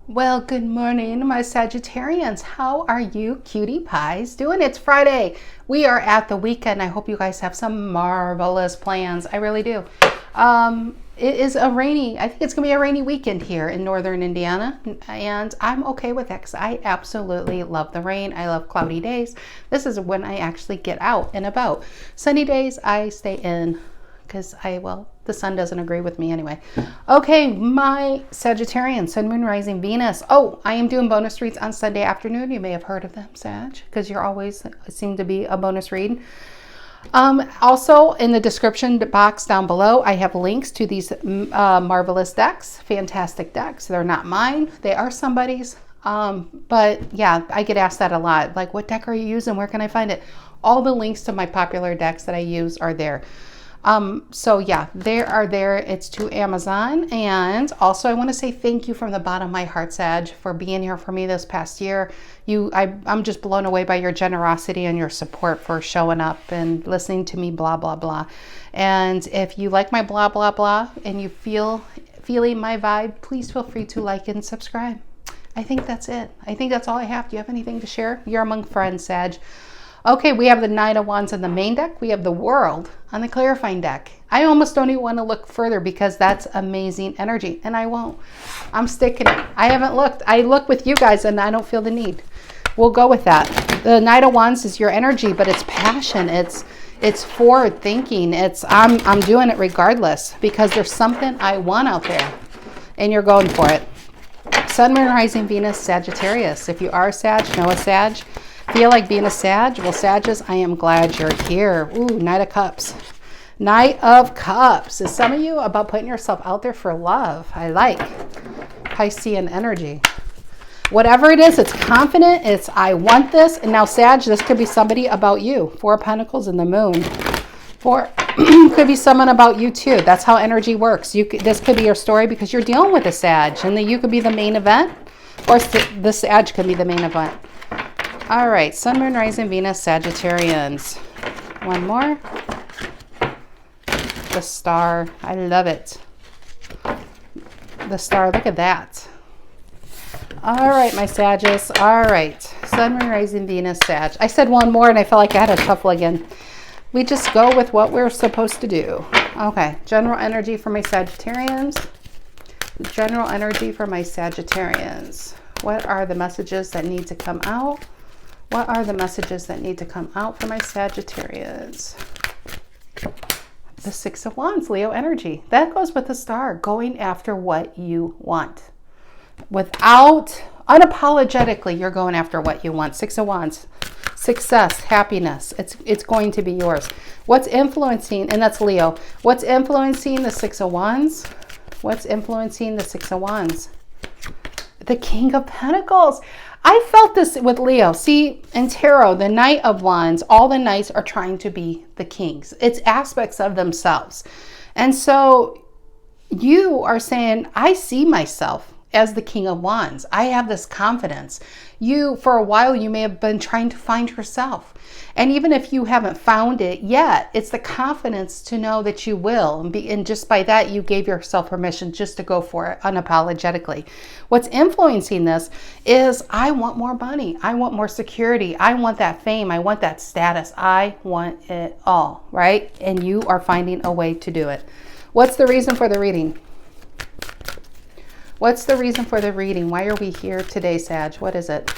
Well, good morning, my Sagittarians. How are you cutie pies doing? It's Friday. We are at the weekend. I hope you guys have some marvelous plans. I really do. It is I think it's going to be a rainy weekend here in northern Indiana, and I'm okay with that because I absolutely love the rain. I love cloudy days. This is when I actually get out and about. Sunny days, I stay in because the sun doesn't agree with me anyway. Okay, my Sagittarian, Sun, Moon, Rising, Venus. Oh, I am doing bonus reads on Sunday afternoon. You may have heard of them, Sag, because you're always seem to be a bonus read. Also, in the description box down below, I have links to these marvelous decks, fantastic decks. They're not mine. They are somebody's. But yeah, I get asked that a lot. Like, what deck are you using? Where can I find it? All the links to my popular decks that I use are there. So yeah, they are there. It's to Amazon. And also I want to say thank you from the bottom of my heart, Sag, for being here for me this past year. I'm just blown away by your generosity and your support for showing up and listening to me, blah, blah, blah. And if you like my blah, blah, blah, and you feeling my vibe, please feel free to like and subscribe. I think that's it. I think that's all I have. Do you have anything to share? You're among friends, Sag. Okay, we have the Nine of Wands on the main deck. We have the World on the clarifying deck. I almost don't even want to look further because that's amazing energy, and I won't. I'm sticking it. I haven't looked. I look with you guys, and I don't feel the need. We'll go with that. The Knight of Wands is your energy, but it's passion. It's forward thinking. I'm doing it regardless because there's something I want out there, and you're going for it. Sun, Moon, Rising, Venus, Sagittarius. If you are a Sag, know a Sag. Feel like being a Sag? Well, Sages, I am glad you're here. Ooh, Knight of Cups. Knight of Cups. Is some of you about putting yourself out there for love? I like Piscean energy. Whatever it is, it's confident. It's I want this. And now, Sag, this could be somebody about you. Four of Pentacles in the Moon. Could be someone about you too. That's how energy works. This could be your story because you're dealing with a Sag, and then you could be the main event, or the Sag could be the main event. All right, Sun, Moon, Rising, Venus, Sagittarians. One more. The Star. I love it. The Star. Look at that. All right, my Sages. All right. Sun, Moon, Rising, Venus, Sag. I said one more, and I felt like I had to shuffle again. We just go with what we're supposed to do. Okay. General energy for my Sagittarians. General energy for my Sagittarians. What are the messages that need to come out? What are the messages that need to come out for my Sagittarians? The Six of Wands, Leo energy. That goes with the Star, going after what you want. Unapologetically, you're going after what you want. Six of Wands, success, happiness. It's going to be yours. What's influencing, and that's Leo. What's influencing the Six of Wands? What's influencing the Six of Wands? The King of Pentacles. I felt this with Leo. See, in tarot, the Knight of Wands, all the knights are trying to be the kings. It's aspects of themselves. And so you are saying, I see myself as the King of Wands. I have this confidence. For a while, you may have been trying to find yourself. And even if you haven't found it yet, it's the confidence to know that you will. And just by that, you gave yourself permission just to go for it unapologetically. What's influencing this is I want more money. I want more security. I want that fame. I want that status. I want it all, right? And you are finding a way to do it. What's the reason for the reading? What's the reason for the reading? Why are we here today, Sag? What is it?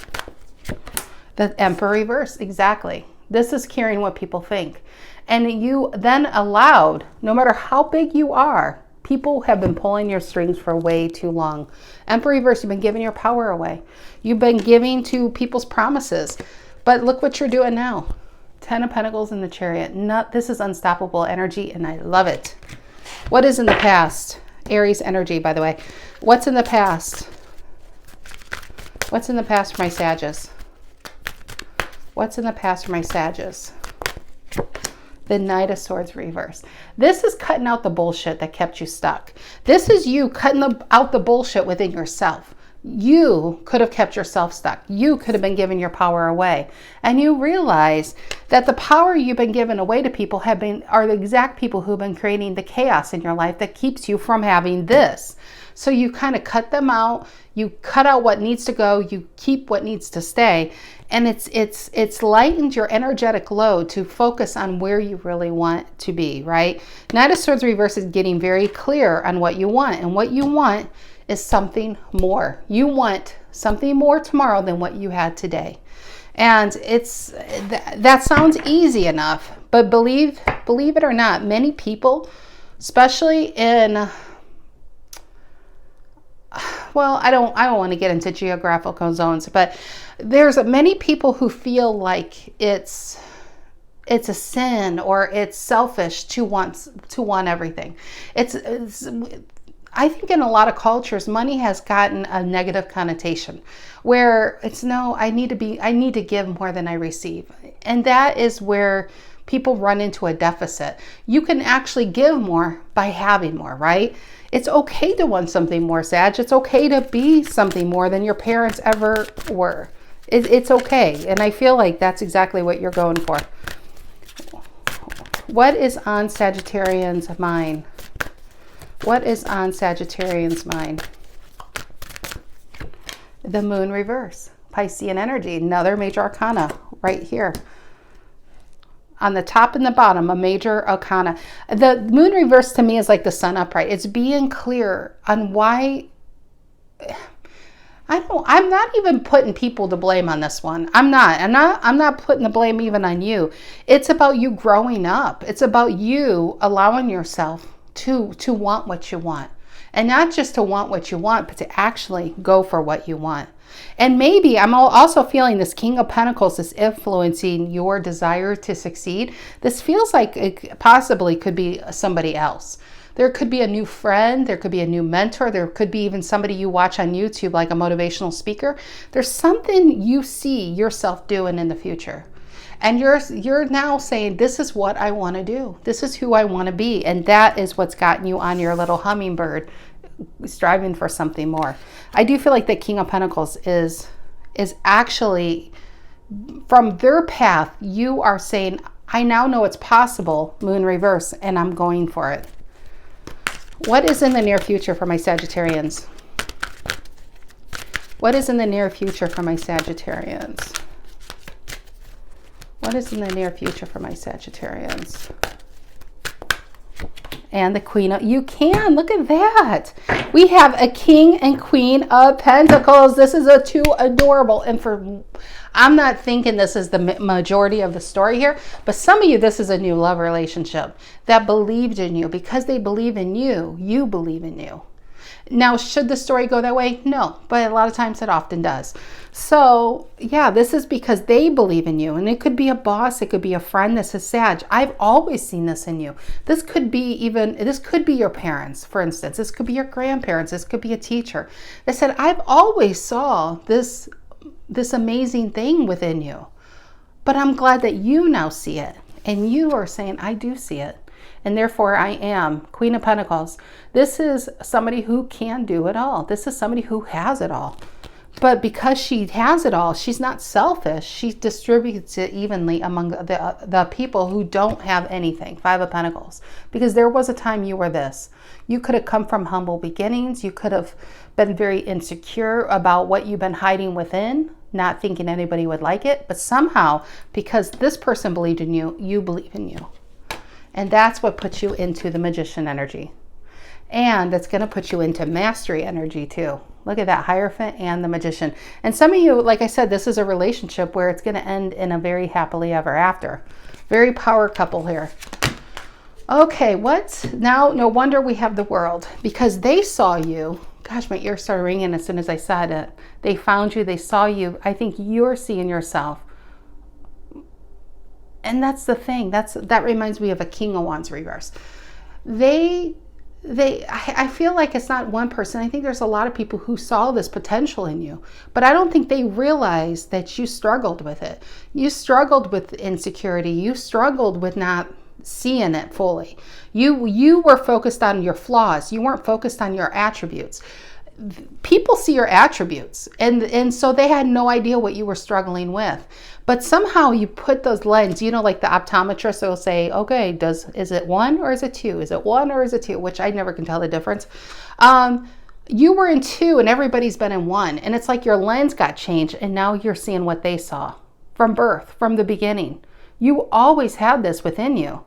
The Emperor reverse. Exactly. This is caring what people think. And you then allowed, no matter how big you are, people have been pulling your strings for way too long. Emperor reverse, you've been giving your power away. You've been giving to people's promises. But look what you're doing now. Ten of Pentacles in the Chariot. This is unstoppable energy, and I love it. What is in the past? Aries energy, by the way. What's in the past? What's in the past for my Sagittarius? What's in the past for my Sagittarius? The Knight of Swords reverse. This is cutting out the bullshit that kept you stuck. This is you cutting out the bullshit within yourself. You could have kept yourself stuck. You could have been giving your power away. And you realize that the power you've been giving away to people are the exact people who've been creating the chaos in your life that keeps you from having this. So you kind of cut them out. You cut out what needs to go. You keep what needs to stay. And it's lightened your energetic load to focus on where you really want to be, right? Knight of Swords reverse is getting very clear on what you want. And what you want is something more. You want something more tomorrow than what you had today. And that sounds easy enough, but believe it or not, many people, especially in, well, I don't want to get into geographical zones, but there's many people who feel like it's a sin or it's selfish to want everything. I think in a lot of cultures, money has gotten a negative connotation where it's no, I need to give more than I receive. And that is where people run into a deficit. You can actually give more by having more, right? It's okay to want something more, Sag. It's okay to be something more than your parents ever were. It's okay. And I feel like that's exactly what you're going for. What is on Sagittarian's mind? What is on Sagittarian's mind? The moon reverse, Piscean energy, another major arcana right here. On the top and the bottom, a major arcana. The moon reverse to me is like the sun upright. It's being clear on why. I'm not even putting people to blame on this one. I'm not putting the blame even on you. It's about you growing up. It's about you allowing yourself to want what you want. And not just to want what you want, but to actually go for what you want. And maybe I'm also feeling this King of Pentacles is influencing your desire to succeed. This feels like it possibly could be somebody else. There could be a new friend. There could be a new mentor. There could be even somebody you watch on YouTube, like a motivational speaker. There's something you see yourself doing in the future. And you're now saying, this is what I want to do. This is who I want to be. And that is what's gotten you on your little hummingbird, striving for something more. I do feel like the King of Pentacles is actually, from their path, you are saying, I now know it's possible, moon reverse, and I'm going for it. What is in the near future for my Sagittarians? What is in the near future for my Sagittarians? What is in the near future for my Sagittarians? And the Queen of, you can, look at that. We have a King and Queen of Pentacles. This is too adorable. And I'm not thinking this is the majority of the story here, but some of you, this is a new love relationship that believed in you. Because they believe in you, you believe in you. Now, should the story go that way? No, but a lot of times it often does. So yeah, this is because they believe in you. And it could be a boss, it could be a friend. This is Sag. I've always seen this in you. This could be your parents, for instance. This could be your grandparents. This could be a teacher. They said, I've always saw this amazing thing within you. But I'm glad that you now see it. And you are saying, I do see it. And therefore I am Queen of Pentacles. This is somebody who can do it all. This is somebody who has it all. But because she has it all, she's not selfish. She distributes it evenly among the people who don't have anything. Five of Pentacles. Because there was a time you were this. You could have come from humble beginnings. You could have been very insecure about what you've been hiding within, not thinking anybody would like it. But somehow, because this person believed in you, you believe in you. And that's what puts you into the Magician energy. And it's going to put you into Mastery energy too. Look at that, Hierophant and the Magician. And some of you, like I said, this is a relationship where it's going to end in a very happily ever after. Very power couple here. Okay, what? Now, no wonder we have the World. Because they saw you. Gosh, my ears started ringing as soon as I said it. They found you. They saw you. I think you're seeing yourself. And that's the thing. That reminds me of a King of Wands reverse. I feel like it's not one person. I think there's a lot of people who saw this potential in you, but I don't think they realized that you struggled with it. You struggled with insecurity. You struggled with not seeing it fully. You were focused on your flaws. You weren't focused on your attributes. People see your attributes, and so they had no idea what you were struggling with. But somehow you put those lens, like the optometrist will say, okay, is it 1 or is it 2? Is it 1 or is it 2? Which I never can tell the difference. you were in 2 and everybody's been in 1. And it's like your lens got changed and now you're seeing what they saw from birth, from the beginning. You always had this within you.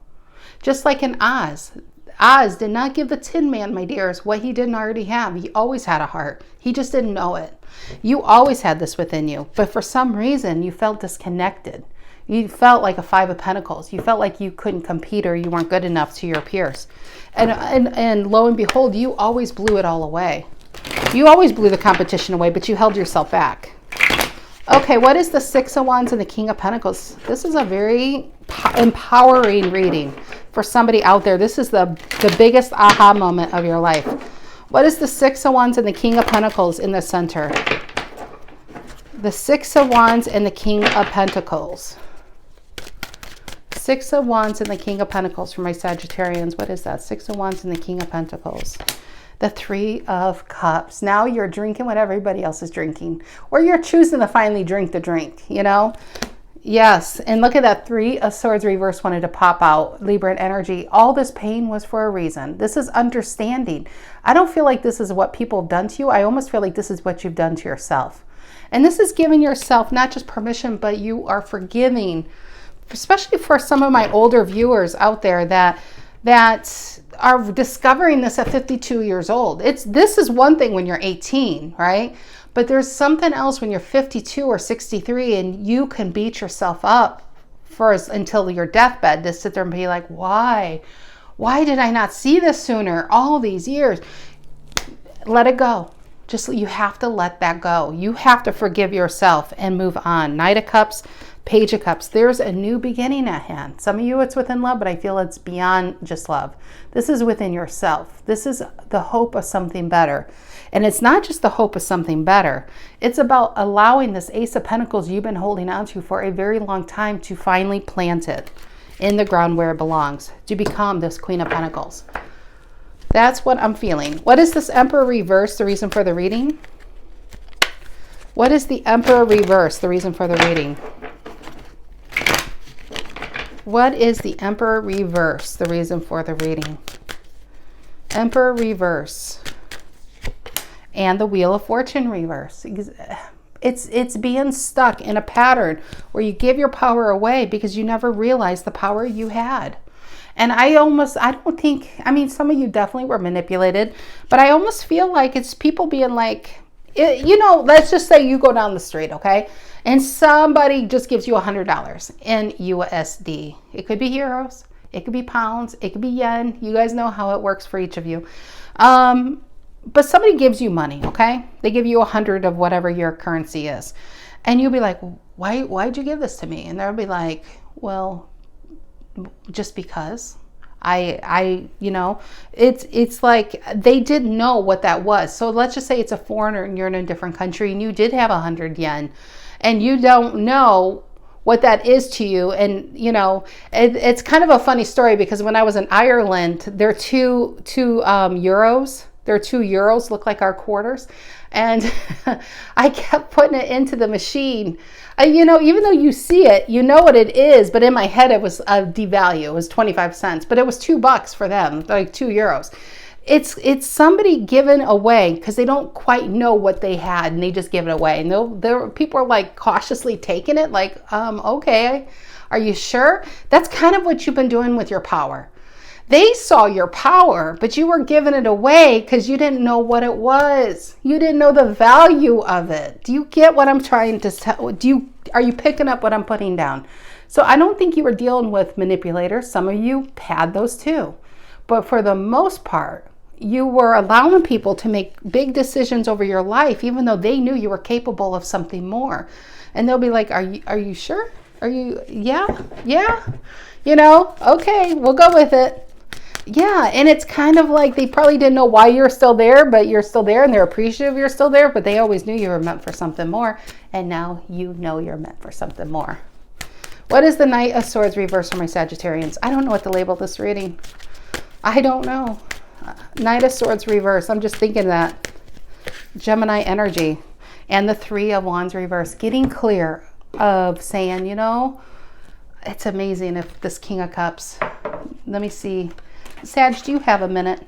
Just like in Oz. Oz did not give the Tin Man, my dears, what he didn't already have. He always had a heart. He just didn't know it. You always had this within you. But for some reason, you felt disconnected. You felt like a 5 of Pentacles. You felt like you couldn't compete or you weren't good enough to your peers. And lo and behold, you always blew it all away. You always blew the competition away, but you held yourself back. Okay, what is the 6 of Wands and the King of Pentacles? This is a very empowering reading for somebody out there. This is the biggest aha moment of your life. What is the 6 of Wands and the King of Pentacles in the center? The 6 of Wands and the King of Pentacles. 6 of Wands and the King of Pentacles for my Sagittarians. What is that? 6 of Wands and the King of Pentacles. The 3 of Cups. Now you're drinking what everybody else is drinking. Or you're choosing to finally drink the drink, you know? Yes, and look at that 3 of Swords reverse wanted to pop out. Libra energy. All this pain was for a reason. This is understanding. I don't feel like this is what people have done to you. I almost feel like this is what you've done to yourself. And this is giving yourself not just permission, but you are forgiving. Especially for some of my older viewers out there that are discovering this at 52 years old. This is one thing when you're 18, right? But there's something else when you're 52 or 63 and you can beat yourself up until your deathbed to sit there and be like, why? Why did I not see this sooner? All these years. Let it go. You have to let that go. You have to forgive yourself and move on. Knight of Cups, Page of Cups. There's a new beginning at hand. Some of you it's within love, but I feel it's beyond just love. This is within yourself. This is the hope of something better. And it's not just the hope of something better. It's about allowing this Ace of Pentacles you've been holding on to for a very long time to finally plant it in the ground where it belongs, to become this Queen of Pentacles. That's what I'm feeling. What is this Emperor reverse, the reason for the reading? What is the Emperor reverse, the reason for the reading? What is the Emperor reverse, the reason for the reading? Emperor reverse. And the Wheel of Fortune reverse. It's being stuck in a pattern where you give your power away because you never realized the power you had. And I don't think, I mean, some of you definitely were manipulated, but I almost feel like it's people being like, you know, let's just say you go down the street, okay? And somebody just gives you $100 in USD. It could be euros, it could be pounds, it could be yen. You guys know how it works for each of you. But somebody gives you money, okay? They give you 100 of whatever your currency is. And you'll be like, why'd you give this to me? And they'll be like, well, just because. You know, it's like they didn't know what that was. So let's just say it's a foreigner and you're in a different country and you did have 100 yen and you don't know what that is to you. And, you know, it's kind of a funny story because when I was in Ireland, there are two euros. There are 2 euros, look like our quarters. And I kept putting it into the machine. You know, even though you see it, you know what it is. But in my head, it was a devalue. It was 25 cents. But it was $2 for them, like 2 euros. It's somebody giving away because they don't quite know what they had. And they just give it away. And people are like cautiously taking it. Like, okay, are you sure? That's kind of what you've been doing with your power. They saw your power, but you were giving it away because you didn't know what it was. You didn't know the value of it. Do you get what I'm trying to tell? Are you picking up what I'm putting down? So I don't think you were dealing with manipulators. Some of you had those too. But for the most part, you were allowing people to make big decisions over your life, even though they knew you were capable of something more. And they'll be like, are you sure? Are you, yeah? You know, okay, we'll go with it. Yeah, and it's kind of like they probably didn't know why you're still there, but you're still there and they're appreciative you're still there, but they always knew you were meant for something more, and now you know you're meant for something more. What is the Knight of Swords reverse for my Sagittarians? I don't know what to label this reading. I don't know. Knight of Swords reverse. I'm just thinking that. Gemini energy. And the 3 of Wands reverse. Getting clear of saying, you know, it's amazing if this King of Cups. Let me see. Sag, do you have a minute?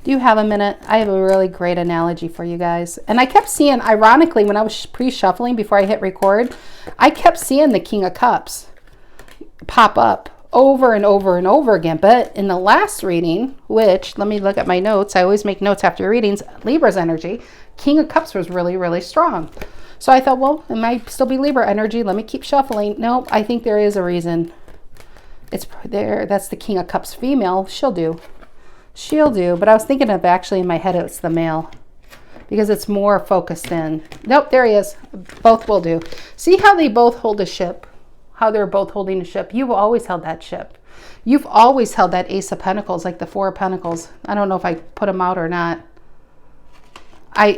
Do you have a minute? I have a really great analogy for you guys. And I kept seeing, ironically, when I was pre-shuffling before I hit record, I kept seeing the King of Cups pop up over and over and over again. But in the last reading, which, let me look at my notes. I always make notes after readings. Libra's energy, King of Cups was really, really strong. So I thought, well, it might still be Libra energy. Let me keep shuffling. Nope, I think there is a reason. It's there. That's the King of Cups female. She'll do. She'll do. But I was thinking of, actually in my head, it's the male, because it's more focused in. Nope, there he is. Both will do. See how they both hold a ship? How they're both holding a ship. You've always held that ship. You've always held that Ace of Pentacles, like the Four of Pentacles. I don't know if I put them out or not.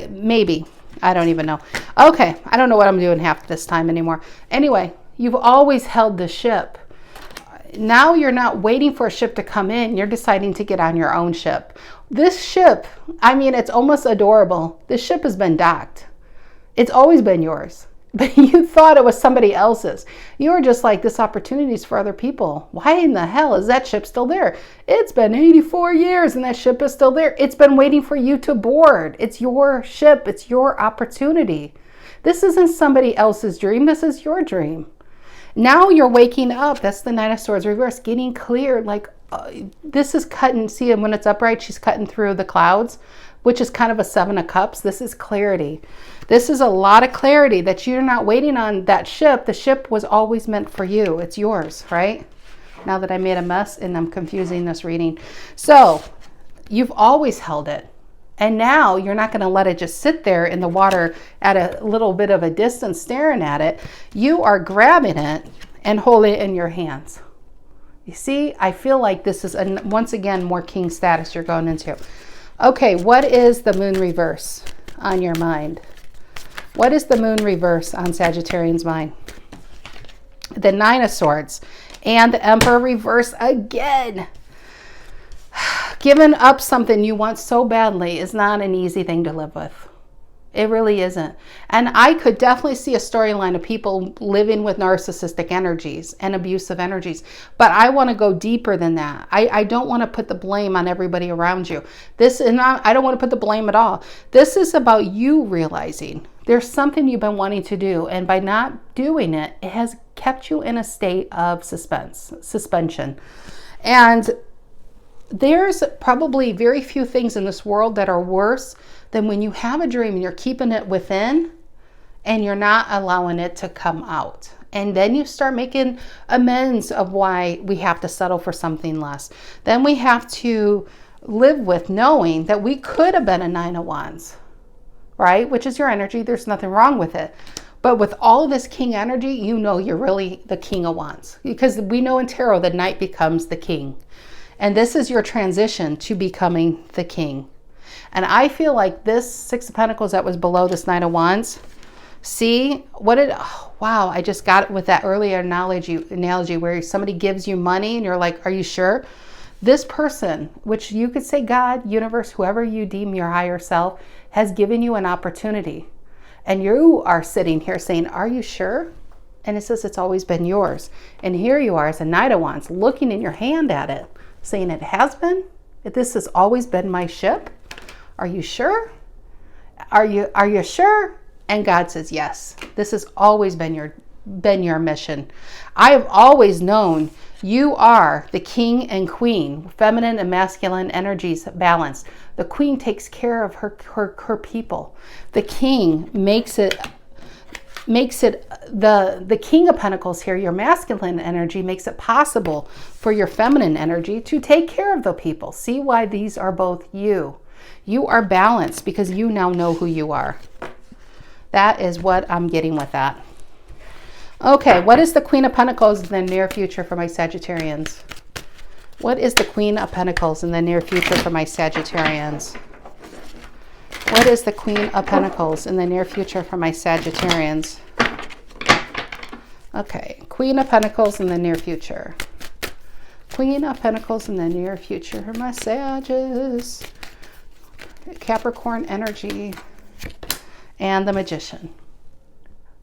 Maybe. I don't even know. Okay, I don't know what I'm doing half this time anymore. Anyway, you've always held the ship. Now you're not waiting for a ship to come in. You're deciding to get on your own ship. This ship, I mean, it's almost adorable. This ship has been docked. It's always been yours. But you thought it was somebody else's. You were just like, this opportunity is for other people. Why in the hell is that ship still there? It's been 84 years and that ship is still there. It's been waiting for you to board. It's your ship. It's your opportunity. This isn't somebody else's dream. This is your dream. Now you're waking up. That's the Nine of Swords reverse, getting clear. Like this is cutting. See, when it's upright, she's cutting through the clouds, which is kind of a Seven of Cups. This is clarity. This is a lot of clarity that you're not waiting on that ship. The ship was always meant for you. It's yours, right? Now that I made a mess and I'm confusing this reading. So you've always held it. And now you're not going to let it just sit there in the water at a little bit of a distance staring at it. You are grabbing it and holding it in your hands. You see, I feel like this is, once again, more king status you're going into. Okay, what is the moon reverse on your mind? What is the moon reverse on Sagittarian's mind? The Nine of Swords and the Emperor reverse again. Giving up something you want so badly is not an easy thing to live with. It really isn't. And I could definitely see a storyline of people living with narcissistic energies and abusive energies. But I want to go deeper than that. I don't want to put the blame on everybody around you. I don't want to put the blame at all. This is about you realizing there's something you've been wanting to do. And by not doing it, it has kept you in a state of suspension. And there's probably very few things in this world that are worse than when you have a dream and you're keeping it within and you're not allowing it to come out. And then you start making amends of why we have to settle for something less. Then we have to live with knowing that we could have been a Nine of Wands, right? Which is your energy. There's nothing wrong with it. But with all of this king energy, you know you're really the King of Wands. Because we know in tarot that Knight becomes the king. And this is your transition to becoming the king. And I feel like this Six of Pentacles that was below this Nine of Wands, see, wow, I just got it with that earlier analogy where somebody gives you money and you're like, are you sure? This person, which you could say God, universe, whoever you deem your higher self, has given you an opportunity. And you are sitting here saying, are you sure? And it says it's always been yours. And here you are as a Knight of Wands looking in your hand at it, saying it has been? This has always been my ship? Are you sure? Are you sure? And God says, yes, this has always been your mission. I have always known you are the king and queen, feminine and masculine energies balanced. The queen takes care of her people. The king makes it the King of Pentacles here, your masculine energy, makes it possible for your feminine energy to take care of the people. See why these are both you. You are balanced because you now know who you are. That is what I'm getting with that. Okay, what is the Queen of Pentacles in the near future for my Sagittarians? What is the Queen of Pentacles in the near future for my Sagittarians? What is the Queen of Pentacles in the near future for my Sagittarians? Okay, Queen of Pentacles in the near future. Queen of Pentacles in the near future for my Sagittarius. Capricorn energy. And the Magician.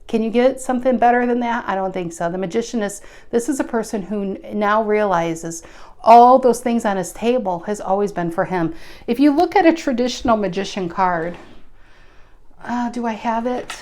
Can you get something better than that? I don't think so. The Magician this is a person who now realizes, all those things on his table has always been for him. If you look at a traditional magician card, do I have it?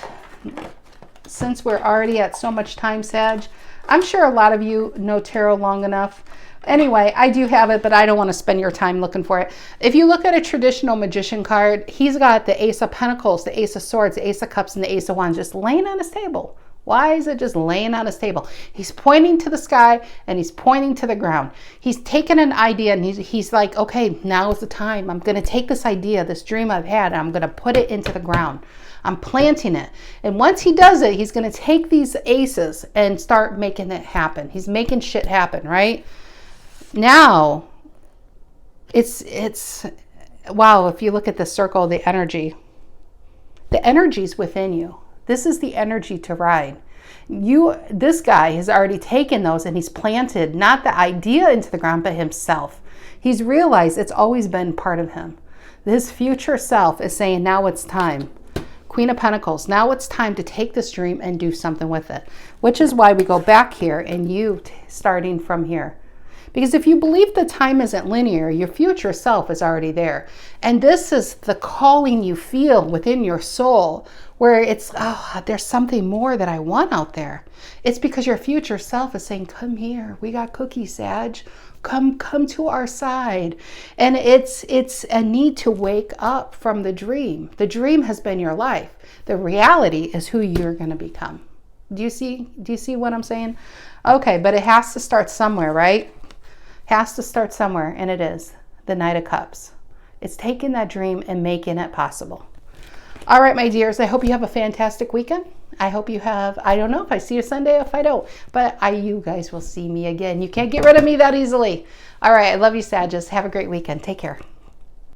Since we're already at so much time, Sag, I'm sure a lot of you know tarot long enough. Anyway, I do have it, but I don't want to spend your time looking for it. If you look at a traditional magician card, he's got the Ace of Pentacles, the Ace of Swords, the Ace of Cups, and the Ace of Wands just laying on his table. Why is it just laying on his table? He's pointing to the sky and he's pointing to the ground. He's taken an idea and he's like, okay, now is the time. I'm going to take this idea, this dream I've had, and I'm going to put it into the ground. I'm planting it. And once he does it, he's going to take these aces and start making it happen. He's making shit happen, right? Now, it's wow, if you look at the circle, the energy's within you. This is the energy to ride. This guy has already taken those and he's planted not the idea into the ground, but himself. He's realized it's always been part of him. His future self is saying, now it's time. Queen of Pentacles, now it's time to take this dream and do something with it. Which is why we go back here and you starting from here. Because if you believe the time isn't linear, your future self is already there. And this is the calling you feel within your soul where it's, oh, there's something more that I want out there. It's because your future self is saying, come here, we got cookies, Sag. Come to our side. And it's a need to wake up from the dream. The dream has been your life. The reality is who you're going to become. Do you see what I'm saying? Okay, but it has to start somewhere, right? Has to start somewhere, and it is the Knight of Cups. It's taking that dream and making it possible. All right, my dears, I hope you have a fantastic weekend. I hope you have, I don't know if I see you Sunday or if I don't, but you guys will see me again. You can't get rid of me that easily. All right, I love you, Sagittarius. Have a great weekend. Take care.